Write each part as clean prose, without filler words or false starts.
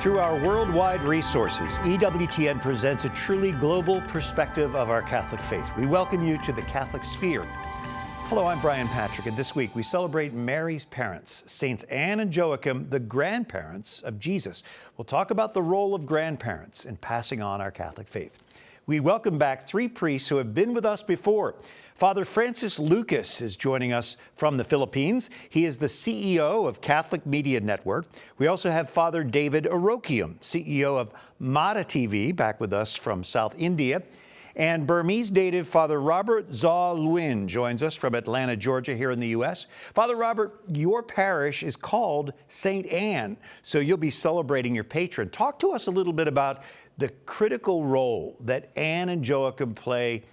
Through our worldwide resources, EWTN presents a truly global perspective of our Catholic faith. We welcome you to the Catholic Sphere. Hello, I'm Brian Patrick, and this week we celebrate Mary's parents, Saints Anne and Joachim, the grandparents of Jesus. We'll talk about the role of grandparents in passing on our Catholic faith. We welcome back three priests who have been with us before. Father Francis Lucas is joining us from the Philippines. He is the CEO of Catholic Media Network. We also have Father David Arokium, CEO of Mata TV, back with us from South India. And Burmese native Father Robert Zaw Lwin joins us from Atlanta, Georgia, here in the U.S. Father Robert, your parish is called St. Anne, so you'll be celebrating your patron. Talk to us a little bit about the critical role that Anne and Joachim play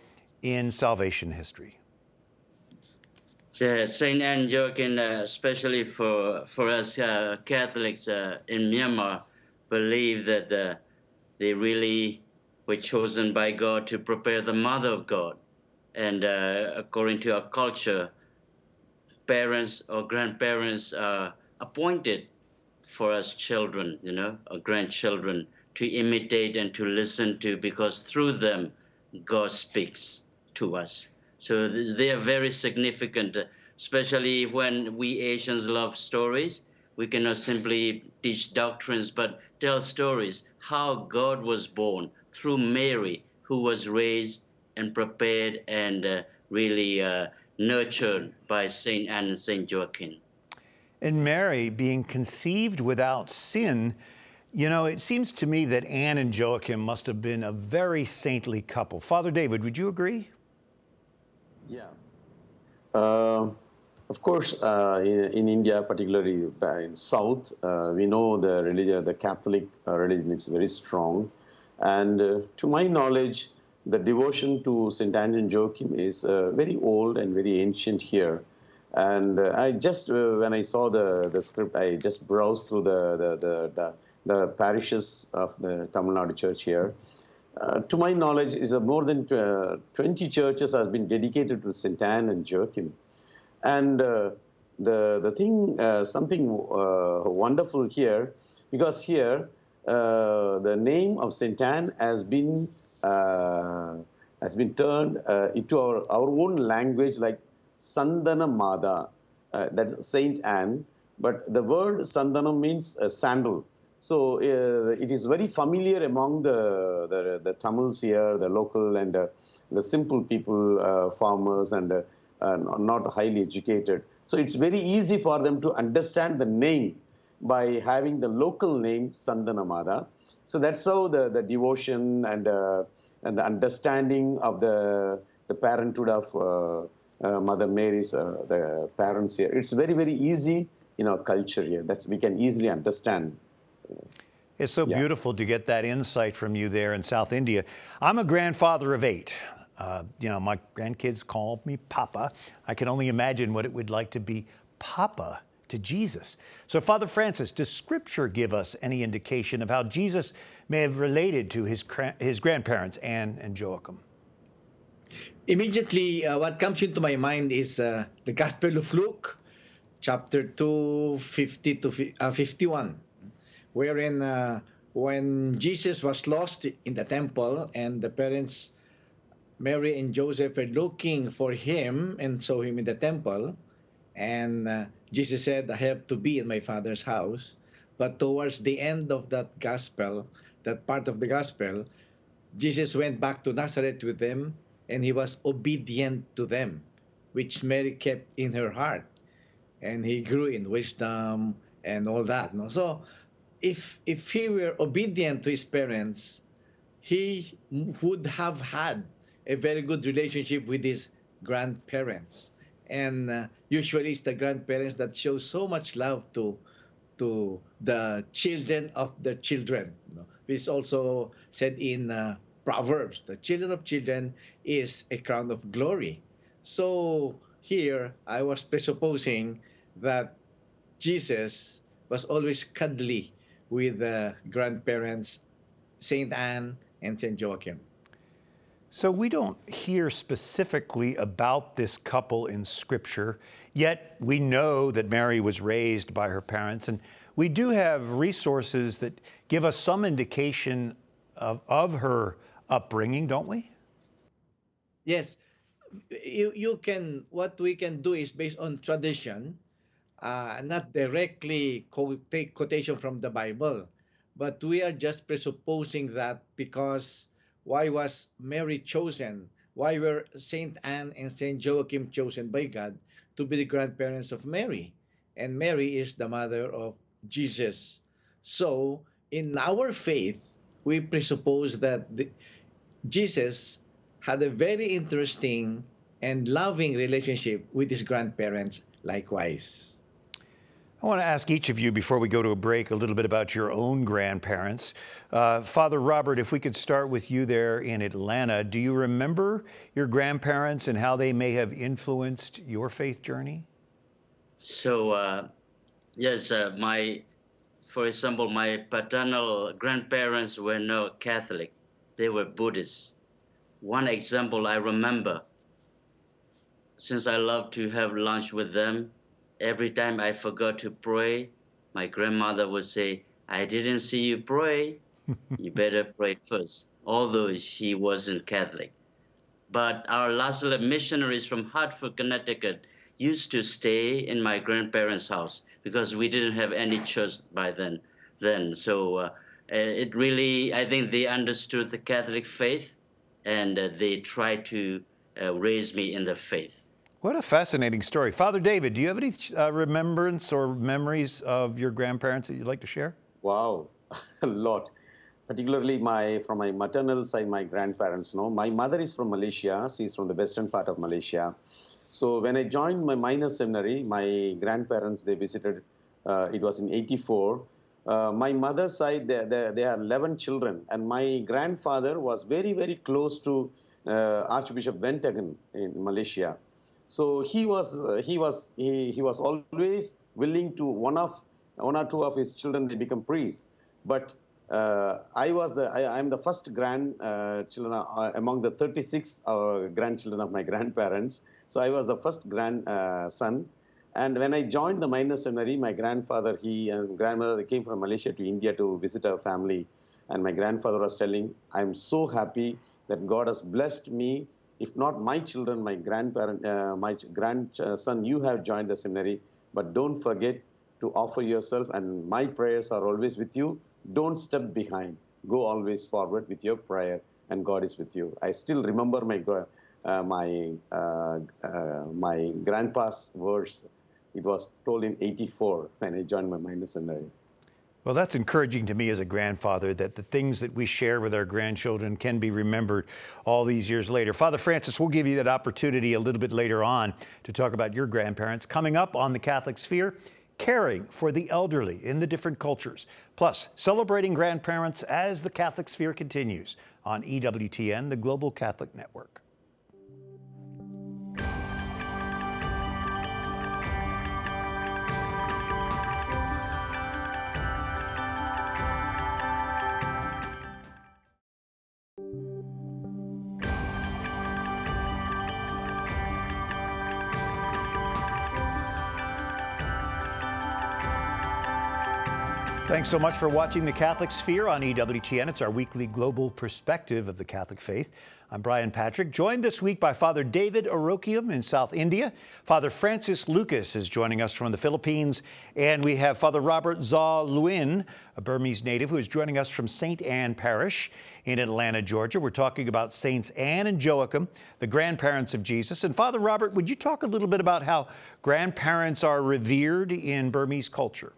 in salvation history. Saint Anne and Joachim, especially for us Catholics in Myanmar, believe that they really were chosen by God to prepare the Mother of God. And according to our culture, parents or grandparents are appointed for us children, or grandchildren, to imitate and to listen to, because through them, God speaks to us. So they are very significant, especially when we Asians love stories. We cannot simply teach doctrines, but tell stories, how God was born through Mary, who was raised and prepared and really nurtured by St. Anne and St. Joachim. And Mary being conceived without sin, it seems to me that Anne and Joachim must have been a very saintly couple. Father David, would you agree? Yeah. Of course, in India, particularly in South, we know the religion, the Catholic religion is very strong. And to my knowledge, the devotion to St. Anne and Joachim is very old and very ancient here. And I just, when I saw the script, I just browsed through the parishes of the Tamil Nadu Church here. To my knowledge, is more than 20 churches has been dedicated to St. Anne and Joachim. And the thing, something wonderful here, because here the name of St. Anne has been turned into our own language, like Sandana Mada, that's St. Anne. But the word Sandana means sandal. So it is very familiar among the Tamils here, the local and the simple people, farmers and not highly educated. So it's very easy for them to understand the name by having the local name Sandanamada. So that's how the devotion and the understanding of the parenthood of Mother Mary's, the parents here. It's very, very easy in our culture here. We can easily understand. It's so beautiful to get that insight from you there in South India. I'm a grandfather of 8. My grandkids call me Papa. I can only imagine what it would like to be Papa to Jesus. So, Father Francis, does Scripture give us any indication of how Jesus may have related to his grandparents, Anne and Joachim? Immediately, what comes into my mind is the Gospel of Luke, chapter 2, 50 to 51. Wherein when Jesus was lost in the temple and the parents, Mary and Joseph, were looking for him and saw him in the temple, and Jesus said, I have to be in my Father's house. But towards the end of that gospel, that part of the gospel, Jesus went back to Nazareth with them, and he was obedient to them, which Mary kept in her heart. And he grew in wisdom and all that. No? So, if he were obedient to his parents, he would have had a very good relationship with his grandparents. And usually it's the grandparents that show so much love to the children of their children. It's also said in Proverbs, the children of children is a crown of glory. So here I was presupposing that Jesus was always cuddly with grandparents, St. Anne and St. Joachim. So we don't hear specifically about this couple in Scripture, yet we know that Mary was raised by her parents, and we do have resources that give us some indication of her upbringing, don't we? Yes, you can, what we can do is based on tradition, not directly take quotation from the Bible, but we are just presupposing that because why was Mary chosen? Why were Saint Anne and Saint Joachim chosen by God to be the grandparents of Mary? And Mary is the mother of Jesus. So in our faith, we presuppose that Jesus had a very interesting and loving relationship with his grandparents likewise. I want to ask each of you before we go to a break a little bit about your own grandparents. Father Robert, if we could start with you there in Atlanta, do you remember your grandparents and how they may have influenced your faith journey? So, yes, for example, my paternal grandparents were not Catholic. They were Buddhists. One example I remember, since I love to have lunch with them, every time I forgot to pray, my grandmother would say, "I didn't see you pray. You better pray first," although she wasn't Catholic. But our Lasalette missionaries from Hartford, Connecticut used to stay in my grandparents' house because we didn't have any church by then. So it really, I think they understood the Catholic faith, and they tried to raise me in the faith. What a fascinating story. Father David, do you have any remembrance or memories of your grandparents that you'd like to share? Wow, a lot. Particularly from my maternal side, my grandparents. No, my mother is from Malaysia. She's from the western part of Malaysia. So when I joined my minor seminary, my grandparents, they visited. It was in '84. My mother's side, they have 11 children, and my grandfather was very, very close to Archbishop Ventagan in Malaysia. So he was always willing to one or two of his children they become priests. But I'm the first grandchildren among the 36 grandchildren of my grandparents. So I was the first grandson. And when I joined the minor seminary, my grandfather, he and grandmother, they came from Malaysia to India to visit our family. And my grandfather was telling, "I'm so happy that God has blessed me. If not my children, my grandson, you have joined the seminary. But don't forget to offer yourself, and my prayers are always with you. Don't step behind. Go always forward with your prayer, and God is with you." I still remember my grandpa's words. It was told in '84 when I joined my minor seminary. Well, that's encouraging to me as a grandfather, that the things that we share with our grandchildren can be remembered all these years later. Father Francis, we'll give you that opportunity a little bit later on to talk about your grandparents. Coming up on the Catholic Sphere, caring for the elderly in the different cultures, plus celebrating grandparents as the Catholic Sphere continues on EWTN, the Global Catholic Network. Thanks so much for watching the Catholic Sphere on EWTN. It's our weekly global perspective of the Catholic faith. I'm Brian Patrick, joined this week by Father David Oroquium in South India. Father Francis Lucas is joining us from the Philippines. And we have Father Robert Zaw Luin, a Burmese native, who is joining us from St. Anne Parish in Atlanta, Georgia. We're talking about Saints Anne and Joachim, the grandparents of Jesus. And Father Robert, would you talk a little bit about how grandparents are revered in Burmese culture?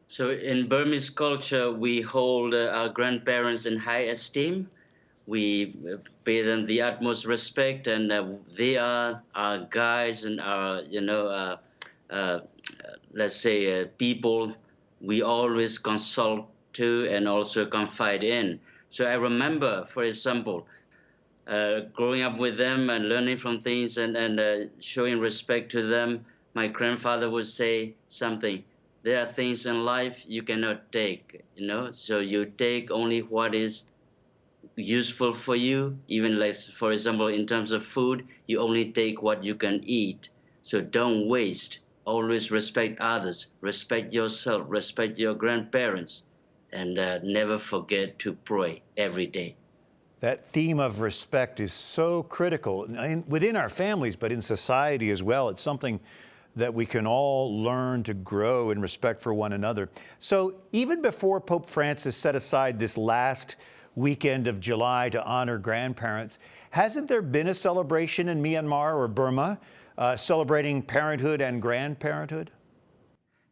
So in Burmese culture, we hold our grandparents in high esteem. We pay them the utmost respect, and they are our guides and our, let's say, people we always consult to and also confide in. So I remember, for example, growing up with them and learning from things and showing respect to them. My grandfather would say something: there are things in life you cannot take, so you take only what is useful for you. Even like, for example, in terms of food, you only take what you can eat. So don't waste. always respect others, respect yourself, respect your grandparents, and never forget to pray every day. That theme of respect is so critical within our families, but in society as well. It's something that we can all learn to grow in respect for one another. So even before Pope Francis set aside this last weekend of July to honor grandparents, hasn't there been a celebration in Myanmar or Burma celebrating parenthood and grandparenthood?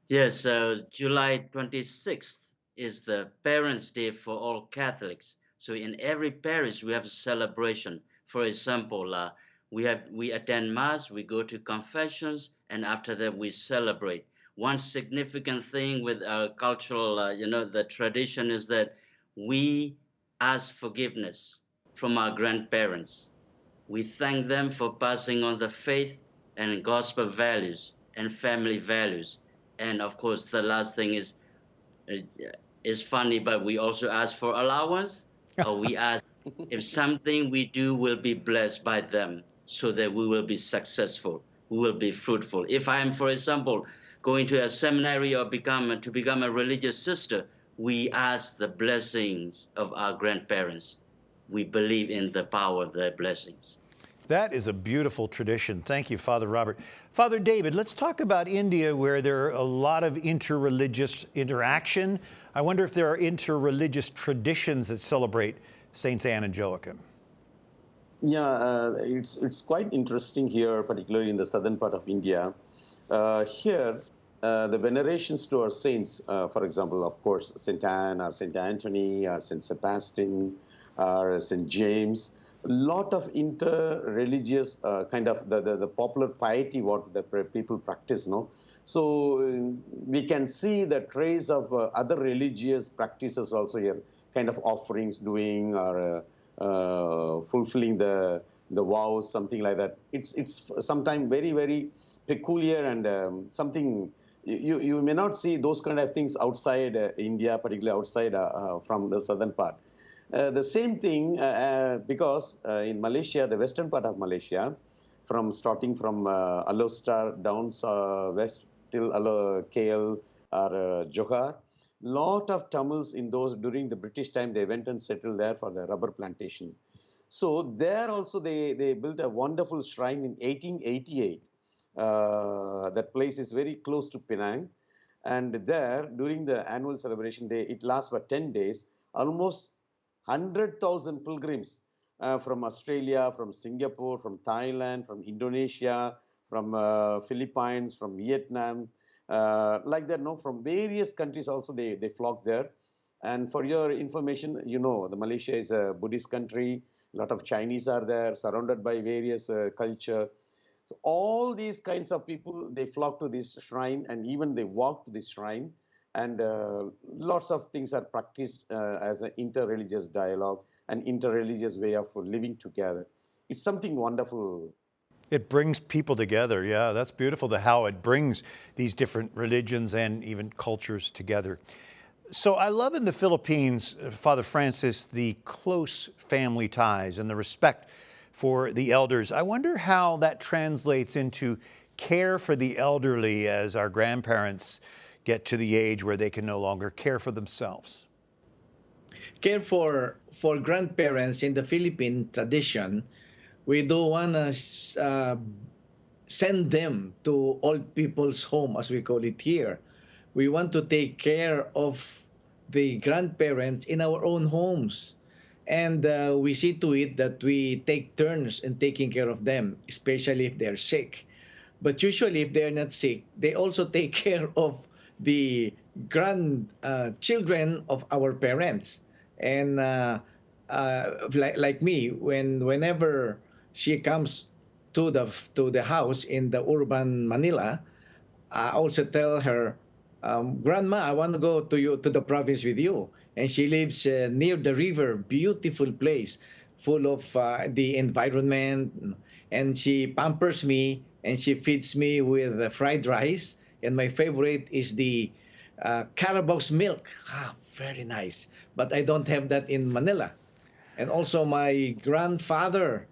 Yes, July 26th is the Parents' Day for all Catholics. So in every parish we have a celebration. For example, we attend mass, we go to confessions, and after that we celebrate. One significant thing with our cultural, the tradition is that we ask forgiveness from our grandparents. We thank them for passing on the faith and gospel values and family values. And of course, the last thing uh, is funny, but we also ask for allowance, or we ask if something we do will be blessed by them, so that we will be successful, we will be fruitful. If I am, for example, going to a seminary or to become a religious sister, we ask the blessings of our grandparents. We believe in the power of their blessings. That is a beautiful tradition. Thank you, Father Robert. Father David, let's talk about India, where there are a lot of interreligious interaction. I wonder if there are interreligious traditions that celebrate Saints Anne and Joachim. Yeah, it's quite interesting here, particularly in the southern part of India. Here, the venerations to our saints, for example, of course, Saint Anne or Saint Anthony or Saint Sebastian or Saint James, a lot of inter-religious kind of the popular piety what the people practice, no? So we can see the trace of other religious practices also here, kind of offerings doing or fulfilling the vows, something like that. It's sometimes very peculiar and something you may not see those kind of things outside India, particularly outside from the southern part. The same thing because in Malaysia, the western part of Malaysia, starting from Alor down west till KL or Johor, lot of Tamils in those during the British time, they went and settled there for the rubber plantation. So there also they built a wonderful shrine in 1888. That place is very close to Penang, and there during the annual celebration, it lasts for 10 days. Almost 100,000 pilgrims from Australia, from Singapore, from Thailand, from Indonesia, from Philippines, from Vietnam, like that, no, from various countries also they flock there. And for your information, you know, the Malaysia is a Buddhist country. A lot of Chinese are there, surrounded by various culture. So all these kinds of people, they flock to this shrine, and even they walk to this shrine. And lots of things are practiced as an inter-religious dialogue, an inter-religious way of living together. It's something wonderful. It brings people together. Yeah, that's beautiful, how it brings these different religions and even cultures together. So I love in the Philippines, Father Francis, the close family ties and the respect for the elders. I wonder how that translates into care for the elderly as our grandparents get to the age where they can no longer care for themselves. Care for grandparents in the Philippine tradition, we do want to send them to old people's home, as we call it here. We want to take care of the grandparents in our own homes. And we see to it that we take turns in taking care of them, especially if they're sick. But usually, if they're not sick, they also take care of the grandchildren of our parents. And like me, whenever she comes to the house in the urban Manila, I also tell her, Grandma, I want to go to the province with you. And she lives near the river, beautiful place, full of the environment. And she pampers me and she feeds me with fried rice. And my favorite is the Carabao's milk. Very nice. But I don't have that in Manila. And also my grandfather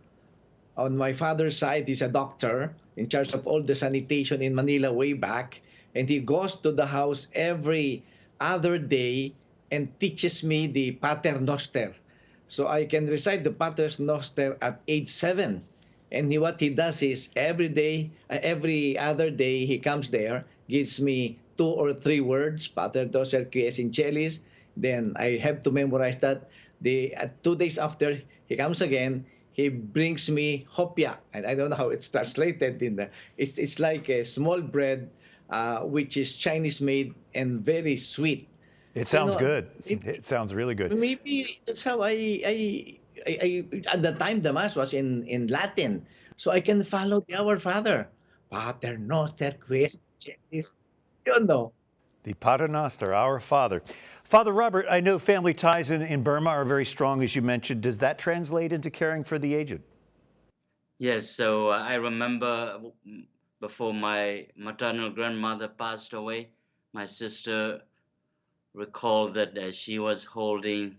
On my father's side, he's a doctor in charge of all the sanitation in Manila way back. And he goes to the house every other day and teaches me the Pater Noster. So I can recite the Pater Noster at age 7. And what he does is every other day, he comes there, gives me 2 or 3 words, Pater Noster quies in celis. Then I have to memorize that. 2 days after, he comes again. He brings me hopia, and I don't know how it's translated in the. It's like a small bread, which is Chinese made and very sweet. It So, sounds good. It sounds really good. maybe that's how I at the time the mass was in Latin, so I can follow the Our Father, Pater Noster quies in celis. You know. The Pater Noster, our Father. Father Robert, I know family ties in Burma are very strong, as you mentioned. Does that translate into caring for the aged? Yes, so I remember before my maternal grandmother passed away, my sister recalled that she was holding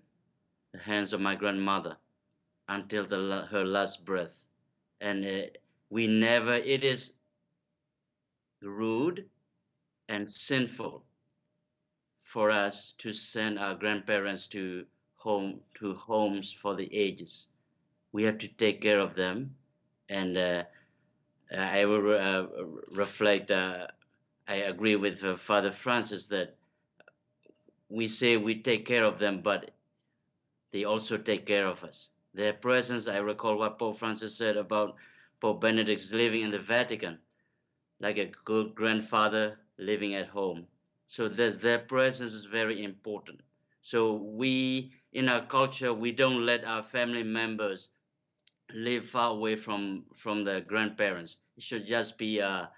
the hands of my grandmother until her last breath. And it is rude and sinful for us to send our grandparents to homes for the ages. We have to take care of them, and I will reflect. I agree with Father Francis that we say we take care of them, but they also take care of us. Their presence. I recall what Pope Francis said about Pope Benedict's living in the Vatican, like a good grandfather living at home. So their presence is very important. So we, in our culture, we don't let our family members live far away from their grandparents. It should just be a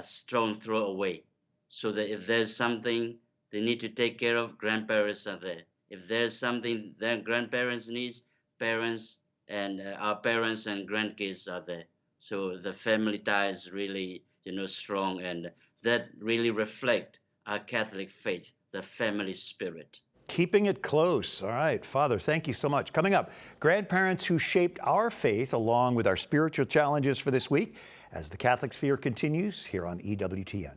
stone throw away. So that if there's something they need to take care of, grandparents are there. If there's something their grandparents needs, parents and our parents and grandkids are there. So the family tie is really, strong, and that really reflect our Catholic faith, the family spirit. Keeping it close. All right, Father, thank you so much. Coming up, grandparents who shaped our faith, along with our spiritual challenges for this week, as the Catholic Sphere continues here on EWTN.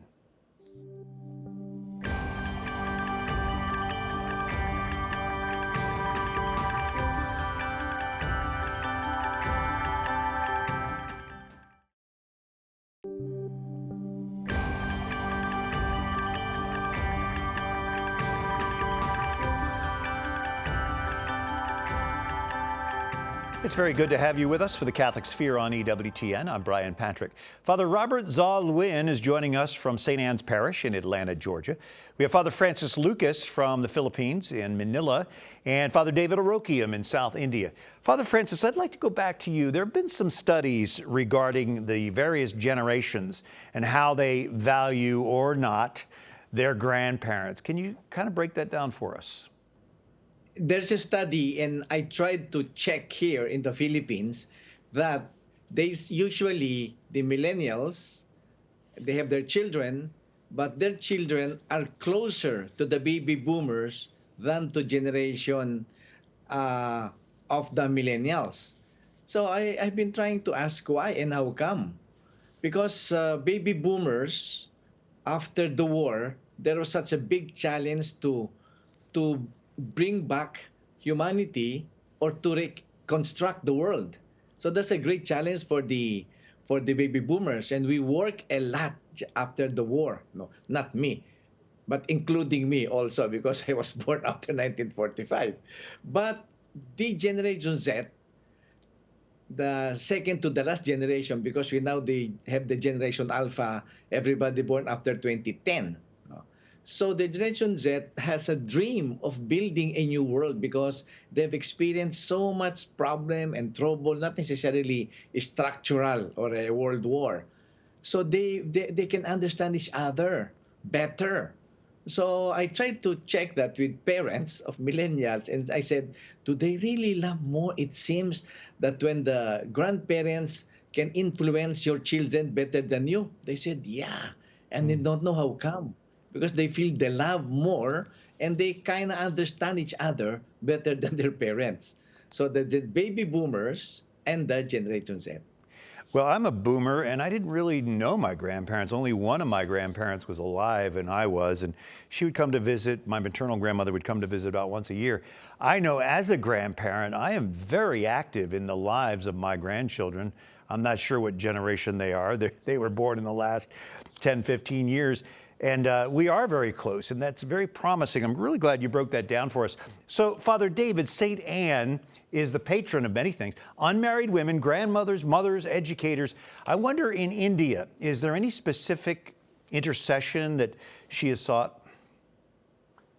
It's very good to have you with us for the Catholic Sphere on EWTN. I'm Brian Patrick. Father Robert Zaw Lwin is joining us from St. Anne's Parish in Atlanta, Georgia. We have Father Francis Lucas from the Philippines in Manila, and Father David Oroquium in South India. Father Francis, I'd like to go back to you. There have been some studies regarding the various generations and how they value or not their grandparents. Can you kind of break that down for us? There's a study, and I tried to check here in the Philippines, that usually the millennials, they have their children, but their children are closer to the baby boomers than to generation of the millennials. So I've been trying to ask why and how come. Because baby boomers, after the war, there was such a big challenge to bring back humanity or to reconstruct the world. So that's a great challenge for the baby boomers, and we work a lot after the war. No, not me, but including me also, because I was born after 1945. But the Generation Z, the second to the last generation, because they have the Generation Alpha, everybody born after 2010. So the Generation Z has a dream of building a new world because they've experienced so much problem and trouble, not necessarily structural or a world war. So they can understand each other better. So I tried to check that with parents of millennials, and I said, do they really love more? It seems that when the grandparents can influence your children better than you. They said, yeah, and they don't know how come. Because they feel they love more and they kind of understand each other better than their parents. So the baby boomers and the Generation Z. Well, I'm a boomer, and I didn't really know my grandparents. Only one of my grandparents was alive, and I was. And she would come to visit. My maternal grandmother would come to visit about once a year. I know as a grandparent, I am very active in the lives of my grandchildren. I'm not sure what generation they are. They were born in the last 10, 15 years. And we are very close, and that's very promising. I'm really glad you broke that down for us. So, Father David, St. Anne is the patron of many things. Unmarried women, grandmothers, mothers, educators. I wonder in India, is there any specific intercession that she has sought?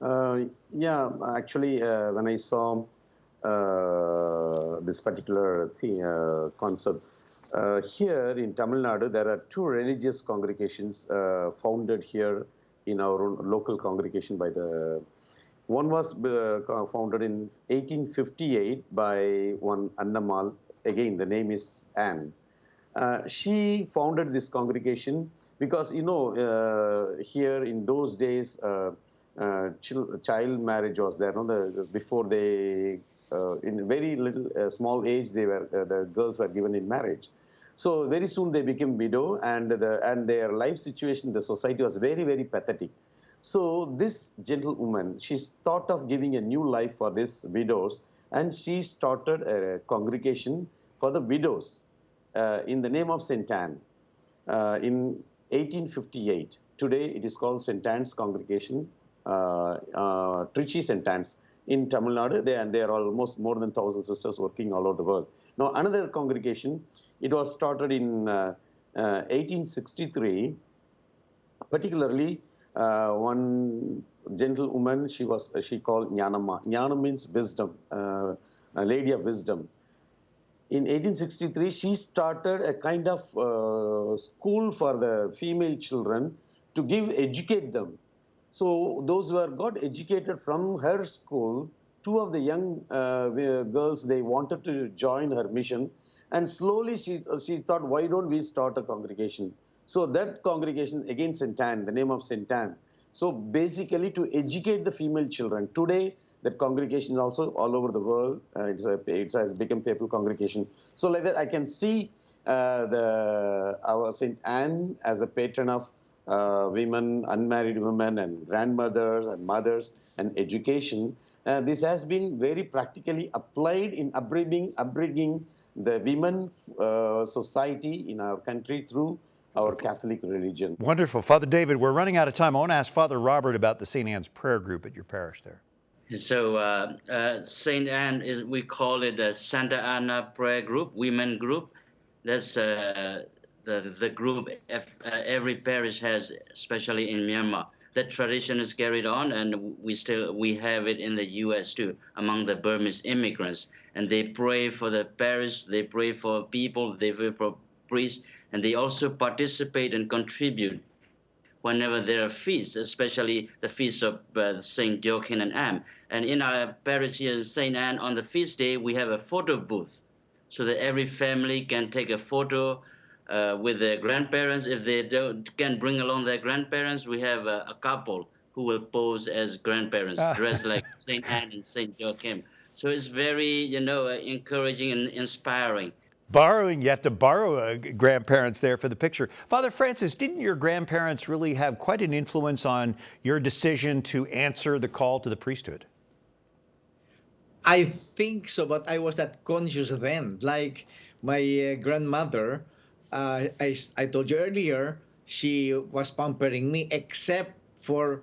Yeah, actually, when I saw this particular concept, here in Tamil Nadu, there are two religious congregations founded here in our own local congregation by the. One was founded in 1858 by one Annamal. Again, the name is Anne. She founded this congregation because, here in those days, child marriage was there. Before they, in very little small age, the girls were given in marriage. So very soon they became widow, and their life situation in the society was very, very pathetic. So this gentlewoman, she thought of giving a new life for these widows, and she started a congregation for the widows in the name of St. Anne in 1858. Today it is called St. Anne's Congregation, Trichy St. Anne's in Tamil Nadu. There are almost more than 1,000 sisters working all over the world. Now another congregation, it was started in 1863, particularly one gentlewoman, she called Jnanamma. Jnana means wisdom, a lady of wisdom. In 1863, she started a kind of school for the female children to educate them. So those who got educated from her school, two of the young girls, they wanted to join her mission. And slowly she thought, why don't we start a congregation? So that congregation, again, St. Anne, the name of St. Anne. So basically to educate the female children. Today, that congregation is also all over the world. It has become papal congregation. So like that, I can see our St. Anne as a patron of women, unmarried women, and grandmothers and mothers and education. This has been very practically applied in upbringing the women society in our country through our Catholic religion. Wonderful. Father David, we're running out of time. I want to ask Father Robert about the St. Anne's prayer group at your parish there. So St. Anne, we call it a Santa Anna prayer group, women group. That's the group every parish has, especially in Myanmar. That tradition is carried on, and we have it in the U.S. too, among the Burmese immigrants. And they pray for the parish, they pray for people, they pray for priests, and they also participate and contribute whenever there are feasts, especially the feast of St. Joachim and Anne. And in our parish here in St. Anne, on the feast day, we have a photo booth so that every family can take a photo with their grandparents. If they can bring along their grandparents, we have a couple who will pose as grandparents, dressed like St. Anne and St. Joachim. So it's very, encouraging and inspiring. You have to borrow grandparents there for the picture. Father Francis, didn't your grandparents really have quite an influence on your decision to answer the call to the priesthood? I think so, but I was not conscious then. Like my grandmother, I told you earlier, she was pampering me except for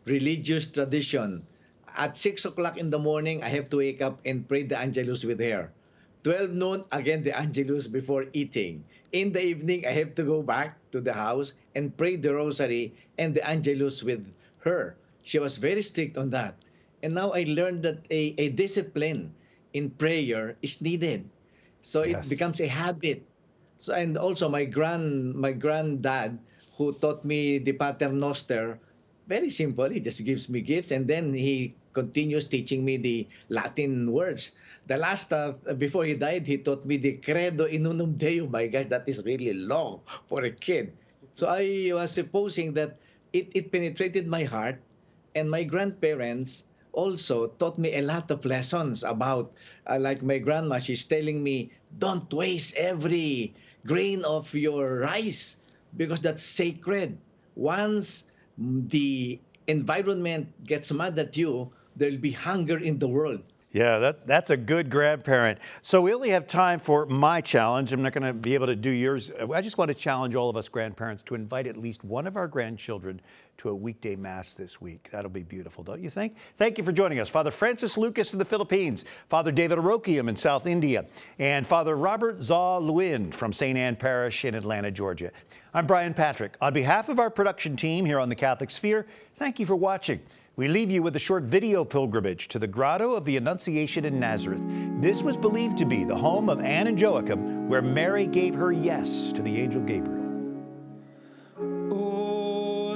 religious tradition. At 6 o'clock in the morning, I have to wake up and pray the Angelus with her. 12 noon, again the Angelus before eating. In the evening, I have to go back to the house and pray the Rosary and the Angelus with her. She was very strict on that. And now I learned that a discipline in prayer is needed. So it becomes a habit. So, and also my granddad, who taught me the Pater Noster, very simple. He just gives me gifts, and then he continues teaching me the Latin words. The last, before he died, he taught me the Credo in Unum Deum. My gosh, that is really long for a kid. So I was supposing that it penetrated my heart, and my grandparents also taught me a lot of lessons about, like my grandma, she's telling me, don't waste every grain of your rice because that's sacred. Once the environment gets mad at you, there'll be hunger in the world. Yeah, that's a good grandparent. So we only have time for my challenge. I'm not going to be able to do yours. I just want to challenge all of us grandparents to invite at least one of our grandchildren to a weekday mass this week. That'll be beautiful, don't you think? Thank you for joining us. Father Francis Lucas in the Philippines, Father David Arokium in South India, and Father Robert Zaw Lewin from St. Anne Parish in Atlanta, Georgia. I'm Brian Patrick. On behalf of our production team here on the Catholic Sphere, thank you for watching. We leave you with a short video pilgrimage to the Grotto of the Annunciation in Nazareth. This was believed to be the home of Anne and Joachim, where Mary gave her yes to the angel Gabriel. O